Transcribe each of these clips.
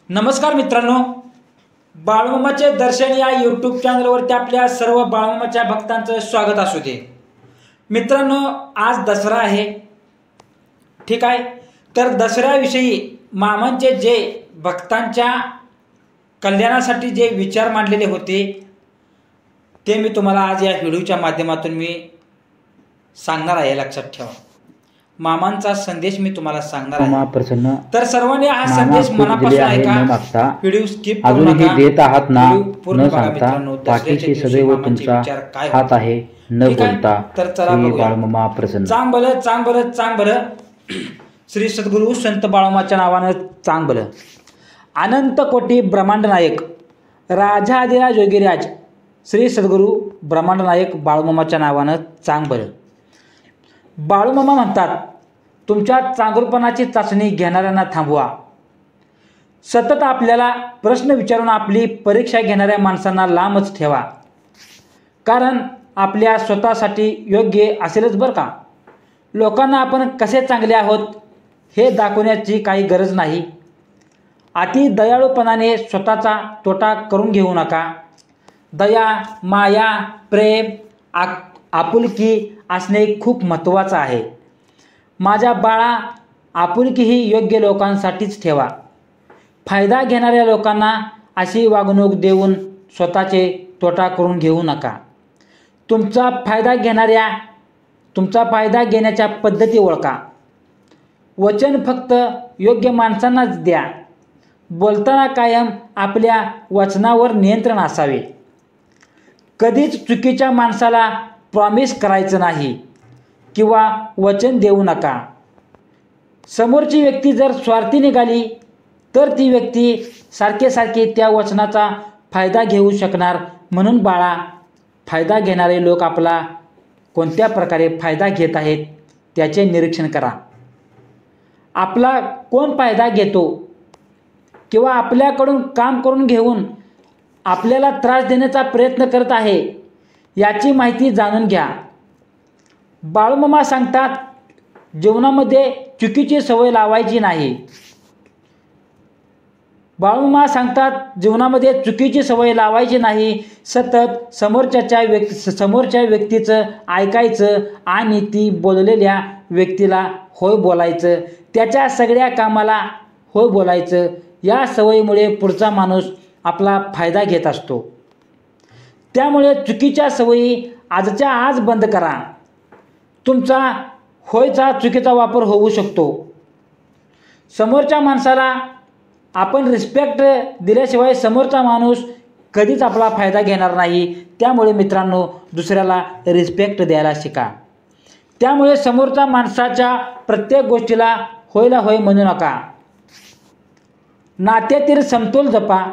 नमस्कार मित्रांनो, बाळूमामाचे दर्शन या यूट्यूब चॅनलवरती आपल्या सर्व बाळूमामाच्या भक्तांचं स्वागत असू दे। मित्रांनो, आज दसरा आहे, ठीक आहे। तर दसऱ्याविषयी मामांचे जे भक्तांच्या कल्याणासाठी जे विचार मांडलेले होते ते मी तुम्हाला आज या व्हिडिओच्या माध्यमातून मी सांगणार आहे। लक्षात ठेवा, मामांचा संदेश मी तुम्हाला सांगणार आहे। तर सर्वांनी हा संदेश मनापासून ऐका, व्हिडिओ स्किप करू नका। देत आहात ना न सांगता पाठीशी सदैव तुमचा हात आहे न बोलता। तर चला बाळूमामा प्रसन्न। चांग भलं चांग भलं चांग भलं। श्री सद्गुरु संत बाळूमाच्या नावानं चांग भलं। अनंत कोटी ब्रह्मांड नायक राजाधिराज योगीराज श्री सद्गुरु ब्रह्मांड नायक बाळूमामाच्या नावानं चांग भलं। बाळूमामा म्हणतात, तुमच्या चांगुलपणाची चाचणी घेणाऱ्यांना थांबवा। सतत आपल्याला प्रश्न विचारून आपली परीक्षा घेणाऱ्या माणसांना लांबच ठेवा, कारण आपल्या स्वतःसाठी योग्य असेलच बरं का। लोकांना आपण कसे चांगले आहोत हे दाखवण्याची काही गरज नाही। अति दयाळूपणाने स्वतःचा तोटा करून घेऊ नका। दया, माया, प्रेम, आपुलकी असणे खूप महत्त्वाचं आहे। माझ्या बाळा, आपुलकी ही योग्य लोकांसाठीच ठेवा। फायदा घेणाऱ्या लोकांना अशी वागणूक देऊन स्वतःचे तोटा करून घेऊ नका। तुमचा फायदा घेण्याच्या पद्धती ओळखा। वचन फक्त योग्य माणसांनाच द्या। बोलताना कायम आपल्या वचनावर नियंत्रण असावे। कधीच चुकीच्या माणसाला प्रॉमिस करायचं नाही किंवा वचन देऊ नका। समोरची व्यक्ती जर स्वार्थी निघाली तर ती व्यक्ती सारखे त्या वचनाचा फायदा घेऊ शकणार। म्हणून बाळा, फायदा घेणारे लोक आपला कोणत्या प्रकारे फायदा घेत आहेत त्याचे निरीक्षण करा। आपला कोण फायदा घेतो किंवा आपल्याकडून काम करून घेऊन आपल्याला त्रास देण्याचा प्रयत्न करत आहे याची माहिती जाणून घ्या। बाळूमामा सांगतात, जीवनामध्ये चुकीची सवय लावायची नाही। बाळूमामा सांगतात, जीवनामध्ये चुकीची सवय लावायची नाही। सतत समोरच्या व्यक्तीचं ऐकायचं आणि ती बोललेल्या व्यक्तीला होय बोलायचं, त्याच्या सगळ्या कामाला होय बोलायचं। या सवयीमुळे पुढचा माणूस आपला फायदा घेत असतो। त्यामुळे चुकीच्या सवयी आजच्या आज बंद करा। तुमचा होयचा चुकीचा वापर होऊ शकतो। समोरच्या माणसाला आपण रिस्पेक्ट दिल्याशिवाय समोरचा माणूस कधीच आपला फायदा घेणार नाही। त्यामुळे मित्रांनो, दुसऱ्याला रिस्पेक्ट द्यायला शिका। त्यामुळे समोरच्या माणसाच्या प्रत्येक गोष्टीला होयला होय म्हणू नका। नात्यातील समतोल जपा।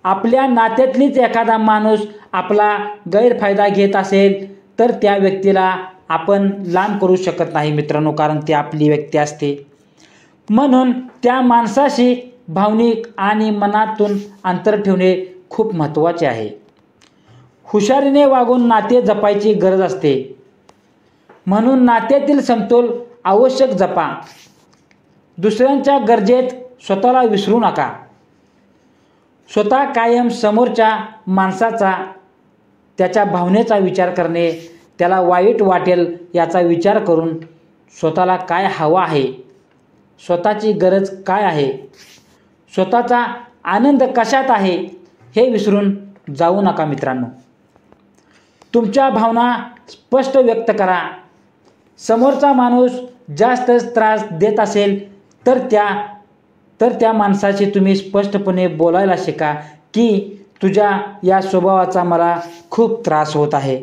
आपल्या नात्यातलीच एखादा माणूस आपला गैरफायदा घेत असेल तर त्या व्यक्तीला आपण लांब करू शकत नाही मित्रांनो, कारण ती आपली व्यक्ती असते। म्हणून त्या माणसाशी भावनिक आणि मनातून अंतर ठेवणे खूप महत्त्वाचे आहे। हुशारीने वागून नाते जपायची गरज असते, म्हणून नात्यातील समतोल आवश्यक जपा। दुसऱ्यांच्या गरजेत स्वतःला विसरू नका। स्वतः कायम समोरच्या माणसाचा, त्याच्या भावनेचा विचार करणे, त्याला वाईट वाटेल याचा विचार करून स्वतःला काय हवं आहे, स्वतःची गरज काय आहे, स्वतःचा आनंद कशात आहे हे विसरून जाऊ नका मित्रांनो। तुमच्या भावना स्पष्ट व्यक्त करा। समोरचा माणूस जास्त त्रास देत असेल तर त्या माणसाशी तुम्ही स्पष्टपणे बोलायला शिका की तुझ्या या स्वभावाचा मला खूप त्रास होत आहे।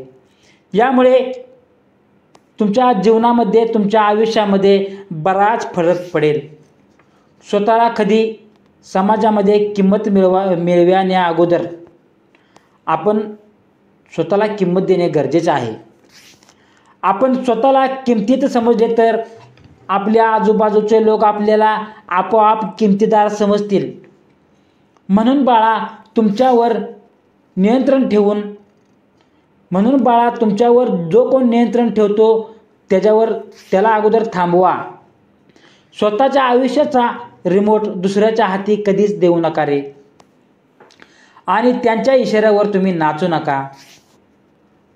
यामुळे तुमच्या जीवनामध्ये, तुमच्या आयुष्यामध्ये बराच फरक पडेल। स्वतःला कधी समाजामध्ये किंमत मिळवण्या अगोदर आपण स्वतःला किंमत देणे गरजेचे आहे। आपण स्वतःला किमतीत समजले तर आपल्या आजूबाजूचे लोक आपल्याला आपोआप किमतीदार समजतील। म्हणून बाळा, तुमच्यावर जो कोण नियंत्रण ठेवतो त्याला अगोदर थांबवा। स्वतःच्या आयुष्याचा रिमोट दुसऱ्याच्या हाती कधीच देऊ नका रे. आणि त्यांच्या इशाऱ्यावर तुम्ही नाचू नका.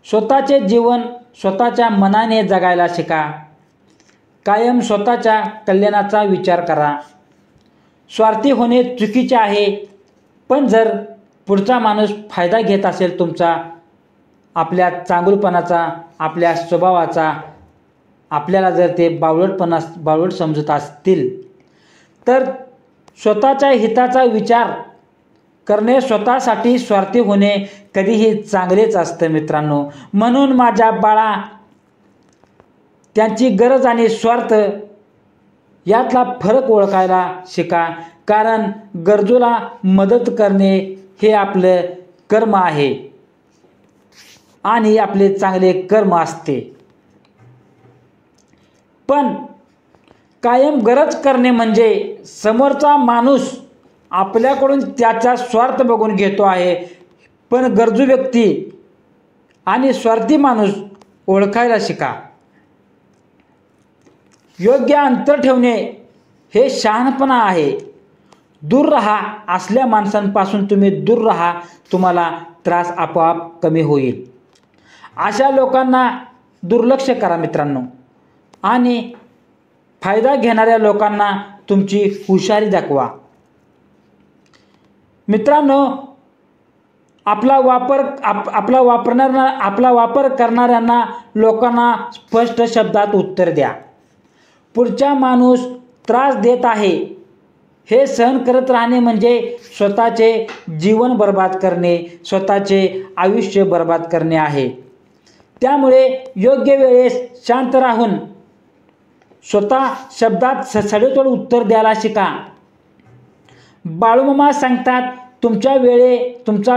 स्वतःचे जीवन स्वतःच्या मनाने जगायला शिका. कायम स्वतःच्या कल्याणाचा विचार करा. स्वार्थी होणे चुकीचे आहे, पण जर पुढचा माणूस फायदा घेत असेल तुमचा, आपल्या चांगुलपणाचा, आपल्या स्वभावाचा, आपल्याला जर ते बावळट समजत असतील, तर स्वतःच्या हिताचा विचार करणे, स्वतःसाठी स्वार्थी होणे कधीही चांगलेच असतं मित्रांनो. म्हणून माझ्या बाळा, त्यांची गरज आणि स्वार्थ यातला फरक ओळखायला शिका. कारण गरजूला मदत करणे हे आपलं कर्म आहे आणि आपले चांगले कर्म असते. पण कायम गरज करणे म्हणजे समोरचा माणूस आपल्याकडून त्याचा स्वार्थ बघून घेतो आहे. पण गरजू व्यक्ती आणि स्वार्थी माणूस ओळखायला शिका. योग्य अंतर ठेवणे हे शहाणपणा आहे. दूर राहा, असल्या माणसांपासून तुम्ही दूर राहा, तुम्हाला त्रास आपोआप कमी होईल. अशा लोकांना दुर्लक्ष करा मित्रांनो. आणि फायदा घेणाऱ्या लोकांना तुमची हुशारी दाखवा. मित्रांनो, आपला वापर करणाऱ्यांना लोकांना स्पष्ट शब्दात उत्तर द्या. पुढचा माणूस त्रास देत आहे हे सहन करत राहणे म्हणजे स्वतःचे जीवन बर्बाद करणे, स्वतःचे आयुष्य बर्बाद करणे आहे. त्यामुळे योग्य वेळेस शांत राहून स्वतः शब्दात सडेतोड उत्तर द्यायला शिका. बाळूमामा सांगतात, तुमचा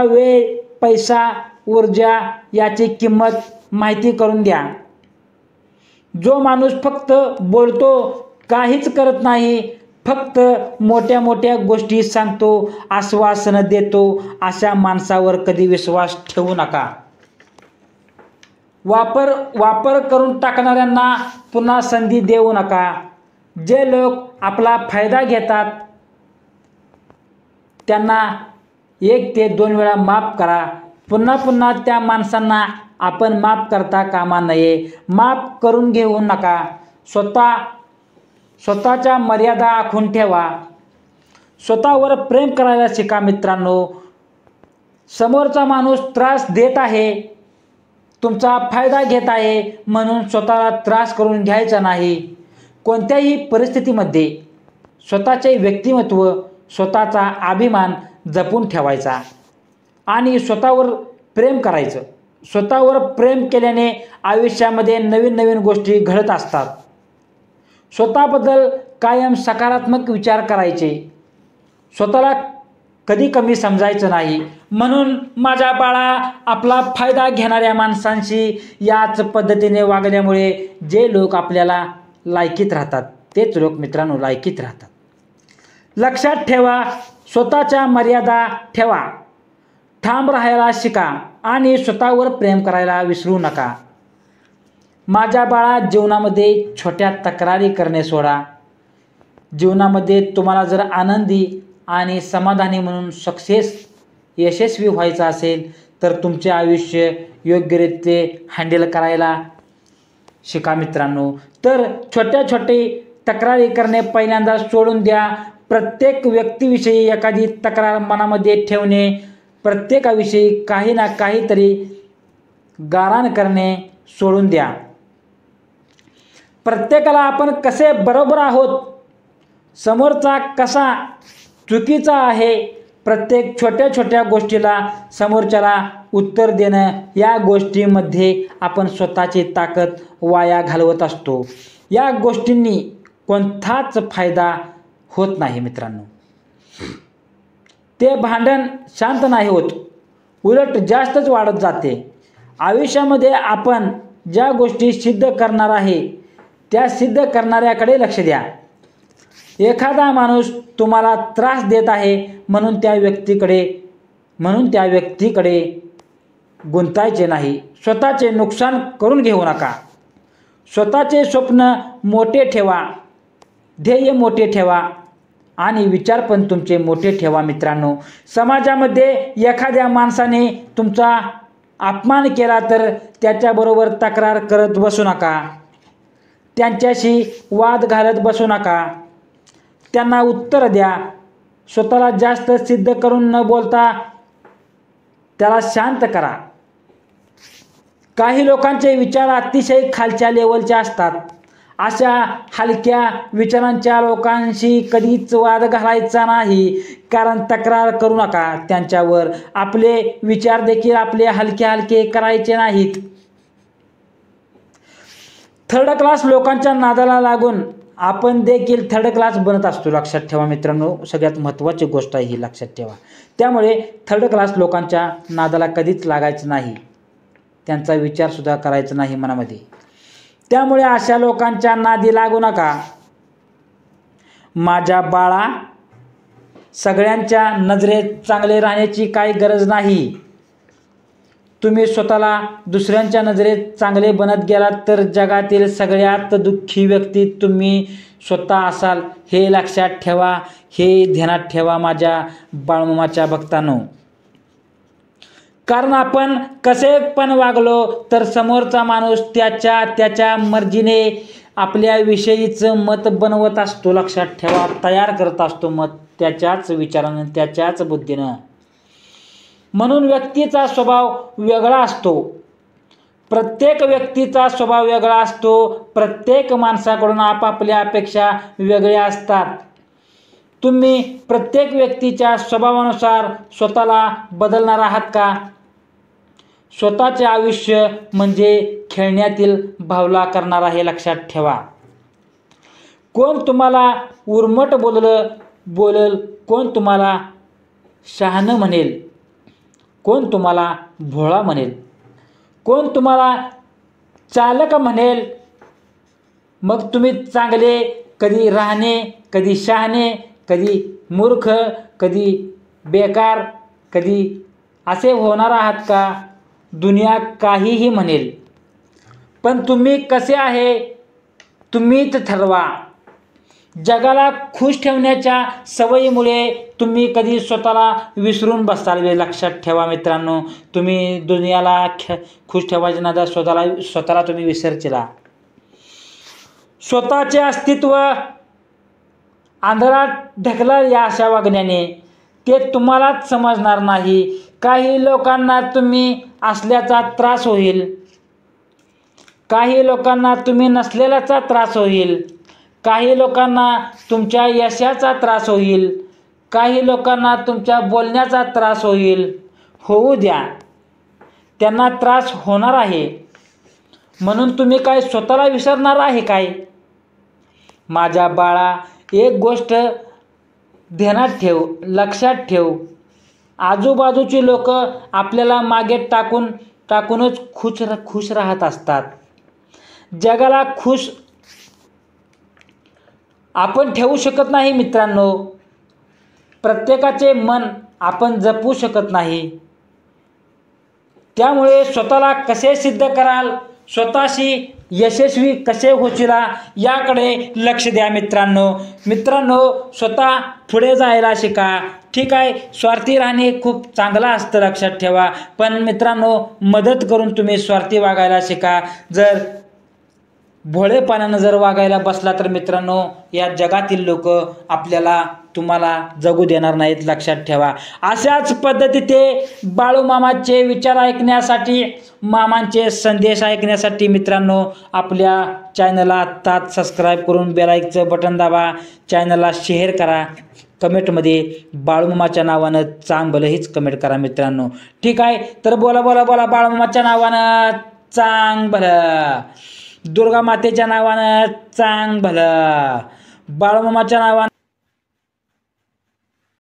वेळ, पैसा, ऊर्जा याची किंमत माहिती करून द्या. जो माणूस फक्त बोलतो, काहीच करत नाही, फक्त मोठ्या मोठ्या गोष्टी सांगतो, आश्वासनं देतो, अशा माणसावर कधी विश्वास ठेवू नका. वापर करून टाकणाऱ्यांना पुन्हा संधी देऊ नका. जे लोक आपला फायदा घेतात त्यांना 1 ते 2 वेळा माफ करा. पुन्हा पुन्हा त्या माणसांना आपण माफ करता कामा नये. माफ करून घेऊ नका. स्वतःच्या मर्यादा आखून ठेवा. स्वतःवर प्रेम करायला शिका मित्रांनो. समोरचा माणूस त्रास देत आहे, तुमचा फायदा घेत आहे म्हणून स्वतःला त्रास करून घ्यायचा नाही. कोणत्याही परिस्थितीमध्ये स्वतःचे व्यक्तिमत्व, स्वतःचा अभिमान जपून ठेवायचा आणि स्वतःवर प्रेम करायचं. स्वतःवर प्रेम केल्याने आयुष्यामध्ये नवीन नवीन गोष्टी घडत असतात. स्वतःबद्दल कायम सकारात्मक विचार करायचे. स्वतःला कधी कमी समजायचं नाही. म्हणून माझ्या बाळा, आपला फायदा घेणाऱ्या माणसांशी याच पद्धतीने वागल्यामुळे जे लोक आपल्याला लायकीत राहतात तेच लोक मित्रांनो लायकीत राहतात. लक्षात ठेवा, स्वतःच्या मर्यादा ठेवा, ठाम राहायला शिका आणि स्वतःवर प्रेम करायला विसरू नका. माझ्या बाळा, जीवनामध्ये छोट्या तक्रारी करणे सोडा. जीवनामध्ये तुम्हाला जर आनंदी आणि समाधानी म्हणून यशस्वी व्हायचं असेल तर तुमचे आयुष्य योग्यरीत्या हँडल करायला शिका मित्रांनो. तर छोट्या तक्रारी करणे पहिल्यांदा सोडून द्या. प्रत्येक व्यक्तीविषयी एखादी तक्रार मनामध्ये ठेवणे, प्रत्येकाविषयी काही ना काहीतरी गाऱ्हाण करणे सोडून द्या. प्रत्येकाला आपण कसे बरोबर आहोत, समोरचा कसा चुकीचा आहे, प्रत्येक छोट्या गोष्टीला समोरच्याला उत्तर देणं, या गोष्टीमध्ये आपण स्वतःची ताकद वाया घालवत असतो. या गोष्टींनी कोणताच फायदा होत नाही मित्रांनो. ते भांडण शांत नाही होत, उलट जास्तच वाढत जाते. आयुष्यामध्ये आपण ज्या गोष्टी सिद्ध करणार आहे त्या सिद्ध करणाऱ्याकडे लक्ष द्या. एखादा माणूस तुम्हाला त्रास देत आहे म्हणून त्या व्यक्तीकडे गुंतायचे नाही. स्वतःचे नुकसान करून घेऊ नका. स्वतःचे स्वप्न मोठे ठेवा, ध्येय मोठे ठेवा आणि विचार पण तुमचे मोठे ठेवा मित्रांनो. समाजामध्ये एखाद्या माणसाने तुमचा अपमान केला तर त्याच्याबरोबर तक्रार करत बसू नका, त्यांच्याशी वाद घालत बसू नका, त्यांना उत्तर द्या. स्वतःला जास्त सिद्ध करून न बोलता त्याला शांत करा. काही लोकांचे विचार अतिशय खालच्या लेवलचे असतात. अशा हलक्या विचारांच्या लोकांशी कधीच वाद घालायचा नाही, कारण तक्रार करू नका त्यांच्यावर. आपले विचार देखील आपले हलके हलके करायचे नाहीत. थर्ड क्लास लोकांच्या नादाला लागून आपण देखील थर्ड क्लास बनत असतो. लक्षात ठेवा मित्रांनो, सगळ्यात महत्त्वाची गोष्ट आहे ही, लक्षात ठेवा. त्यामुळे थर्ड क्लास लोकांच्या नादाला कधीच लागायचं नाही, त्यांचा विचारसुद्धा करायचा नाही मनामध्ये. त्यामुळे अशा लोकांच्या नादी लागू नका. माझ्या बाळा, सगळ्यांच्या नजरेत चांगले राहण्याची काही गरज नाही. तुम्ही स्वतःला दुसऱ्यांच्या नजरेत चांगले बनत गेलात तर जगातील सगळ्यात दुःखी व्यक्ती तुम्ही स्वतः असाल, हे लक्षात ठेवा, हे ध्यानात ठेवा माझ्या बाळमामाच्या भक्तांनो. कारण आपण कसे पण वागलो तर समोरचा माणूस त्याच्या मर्जीने आपल्याविषयीचं मत बनवत असतो. लक्षात ठेवा, तयार करत असतो मत त्याच्याच विचारानं, त्याच्याच बुद्धीनं. म्हणून व्यक्तीचा स्वभाव वेगळा असतो. प्रत्येक व्यक्तीचा स्वभाव वेगळा असतो. प्रत्येक माणसाकडून आपापल्या अपेक्षा वेगळ्या असतात. तुम्ही प्रत्येक व्यक्तीच्या स्वभावानुसार स्वतःला बदलणार आहात का? स्वतःचे आयुष्य म्हणजे खेळण्यातील भावला करणार आहे, लक्षात ठेवा. कोण तुम्हाला उर्मट बोलेल, कोण तुम्हाला शहाणं म्हणेल, कोण तुम्हाला भोळा म्हणेल, कोण तुम्हाला चालक म्हणेल. मग तुम्ही चांगले कधी राहणे, कधी शहाणे, कधी मूर्ख, कधी बेकार, कधी असे होणार आहात का? दुनिया काहीही म्हणेल, पण तुम्ही कसे आहे तुम्हीच ठरवा. जगाला खुश ठेवण्याच्या सवयीमुळे तुम्ही कधी स्वतःला विसरून बसाल. लक्षात ठेवा मित्रांनो, तुम्ही दुनियाला खुश ठेवायच्या नादात स्वतःला तुम्ही विसरचिला. स्वतःचे अस्तित्व अंधारात ढकला या अशा वागण्याने, ते तुम्हालाच समजणार नाही. काही लोकांना तुम्ही असल्याचा त्रास होईल, काही लोकांना तुम्ही नसलेल्याचा त्रास होईल, काही लोकांना तुमच्या यशाचा त्रास होईल, काही लोकांना तुमच्या बोलण्याचा त्रास होईल. होऊ द्या, त्यांना त्रास होणार आहे. म्हणून तुम्ही काय स्वतःला विसरणार आहे काय? माझ्या बाळा, एक गोष्ट ध्यानात ठेव, लक्षात ठेव. आजूबाजूची लोक आपल्याला मागे टाकूनच खुश राहत असतात. जगाला खुश आपण ठेवू शकत नाही मित्रांनो. प्रत्येकाचे मन आपण जपू शकत नाही. त्यामुळे स्वतःला कसे सिद्ध कराल, स्वतःशी यशस्वी कसे होशीला याकडे लक्ष द्या मित्रांनो. स्वतः पुढे जायला शिका. ठीक आहे, स्वार्थी राहणे खूप चांगलं असतं, लक्षात ठेवा. पण मित्रांनो, मदत करून तुम्ही स्वार्थी वागायला शिका. जर भोळेपणानं जर वागायला बसला तर मित्रांनो, या जगातील लोक तुम्हाला जगू देणार नाहीत, लक्षात ठेवा. अशाच पद्धतीने बाळूमामाचे विचार ऐकण्यासाठी, मामांचे संदेश ऐकण्यासाठी मित्रांनो, आपल्या चॅनलला आत्ताच सबस्क्राईब करून बेल आयकॉनचं बटन दाबा. चॅनलला शेअर करा. कमेंटमध्ये बाळूमामाच्या नावानं चांग भलं हीच कमेंट करा मित्रांनो. ठीक आहे, तर बोला बाळूमामाच्या नावानं चांग भलं, दुर्गा मातेच्या नावानं चांग भलं, बाळूमामाच्या नावानं